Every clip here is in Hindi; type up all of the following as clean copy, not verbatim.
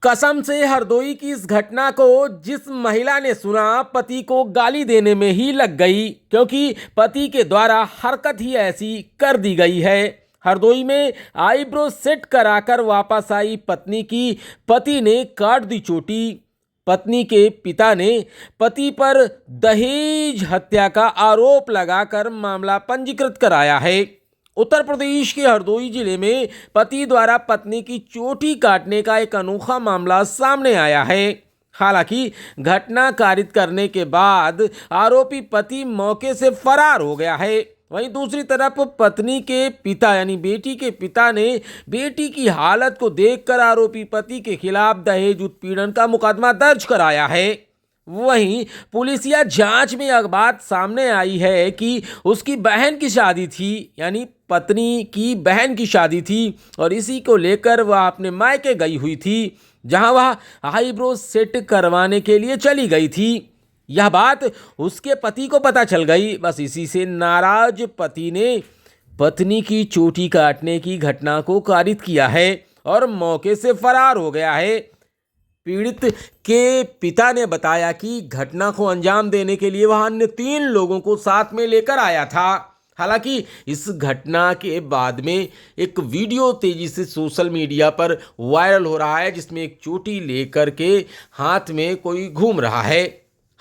कसम से हरदोई की इस घटना को जिस महिला ने सुना, पति को गाली देने में ही लग गई, क्योंकि पति के द्वारा हरकत ही ऐसी कर दी गई है। हरदोई में आईब्रो सेट कराकर वापस आई पत्नी की पति ने काट दी चोटी। पत्नी के पिता ने पति पर दहेज हत्या का आरोप लगाकर मामला पंजीकृत कराया है। उत्तर प्रदेश के हरदोई जिले में पति द्वारा पत्नी की चोटी काटने का एक अनोखा मामला सामने आया है। हालांकि घटना कारित करने के बाद आरोपी पति मौके से फरार हो गया है। वहीं दूसरी तरफ पत्नी के पिता यानी बेटी के पिता ने बेटी की हालत को देखकर आरोपी पति के खिलाफ दहेज उत्पीड़न का मुकदमा दर्ज कराया है। वहीं पुलिसिया जांच में यह बात सामने आई है कि उसकी बहन की शादी थी, यानी पत्नी की बहन की शादी थी, और इसी को लेकर वह अपने मायके गई हुई थी, जहां वह आईब्रो सेट करवाने के लिए चली गई थी। यह बात उसके पति को पता चल गई। बस इसी से नाराज पति ने पत्नी की चोटी काटने की घटना को कारित किया है और मौके से फरार हो गया है। पीड़ित के पिता ने बताया कि घटना को अंजाम देने के लिए वह अन्य 3 लोगों को साथ में लेकर आया था। हालांकि इस घटना के बाद में एक वीडियो तेजी से सोशल मीडिया पर वायरल हो रहा है, जिसमें एक चोटी लेकर के हाथ में कोई घूम रहा है।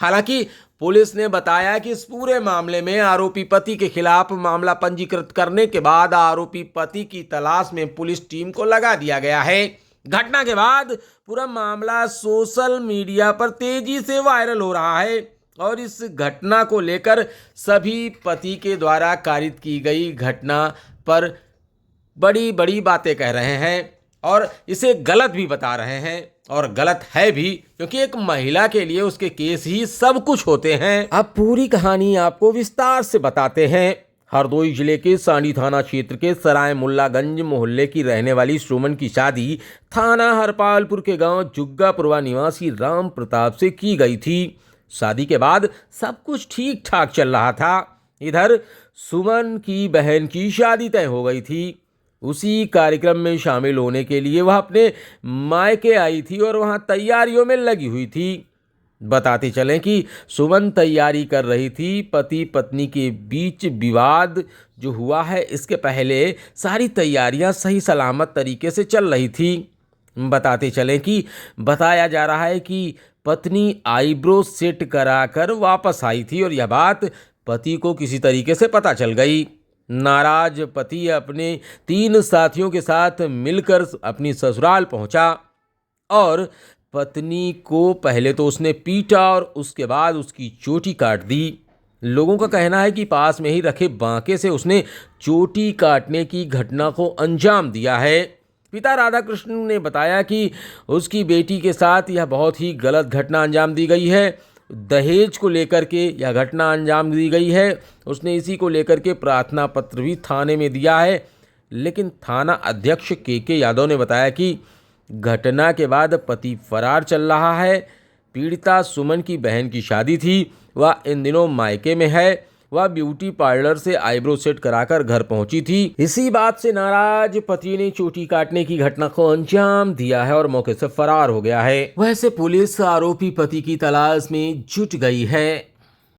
हालांकि पुलिस ने बताया कि इस पूरे मामले में आरोपी पति के खिलाफ मामला पंजीकृत करने के बाद आरोपी पति की तलाश में पुलिस टीम को लगा दिया गया है। घटना के बाद पूरा मामला सोशल मीडिया पर तेजी से वायरल हो रहा है और इस घटना को लेकर सभी पति के द्वारा कारित की गई घटना पर बड़ी बड़ी बातें कह रहे हैं और इसे गलत भी बता रहे हैं, और गलत है भी, क्योंकि एक महिला के लिए उसके केस ही सब कुछ होते हैं। अब पूरी कहानी आपको विस्तार से बताते हैं। हरदोई जिले के सांडी थाना क्षेत्र के सराय मुल्लागंज मोहल्ले की रहने वाली सुमन की शादी थाना हरपालपुर के गांव जुग्गापुरवा निवासी राम प्रताप से की गई थी। शादी के बाद सब कुछ ठीक ठाक चल रहा था। इधर सुमन की बहन की शादी तय हो गई थी। उसी कार्यक्रम में शामिल होने के लिए वह अपने मायके आई थी और वहां तैयारियों में लगी हुई थी। बताते चलें कि सुमन तैयारी कर रही थी। पति पत्नी के बीच विवाद जो हुआ है, इसके पहले सारी तैयारियां सही सलामत तरीके से चल रही थी। बताते चलें कि बताया जा रहा है कि पत्नी आईब्रो सेट कराकर वापस आई थी और यह बात पति को किसी तरीके से पता चल गई। नाराज पति अपने 3 साथियों के साथ मिलकर अपनी ससुराल पहुंचा और पत्नी को पहले तो उसने पीटा और उसके बाद उसकी चोटी काट दी। लोगों का कहना है कि पास में ही रखे बांके से उसने चोटी काटने की घटना को अंजाम दिया है। पिता राधाकृष्ण ने बताया कि उसकी बेटी के साथ यह बहुत ही गलत घटना अंजाम दी गई है। दहेज को लेकर के यह घटना अंजाम दी गई है। उसने इसी को लेकर के प्रार्थना पत्र भी थाने में दिया है, लेकिन थाना अध्यक्ष के यादव ने बताया कि घटना के बाद पति फरार चल रहा है। पीड़िता सुमन की बहन की शादी थी, वह इन दिनों मायके में है। वह ब्यूटी पार्लर से आईब्रो सेट कराकर घर पहुंची थी। इसी बात से नाराज पति ने चोटी काटने की घटना को अंजाम दिया है और मौके से फरार हो गया है। वैसे पुलिस आरोपी पति की तलाश में जुट गई है।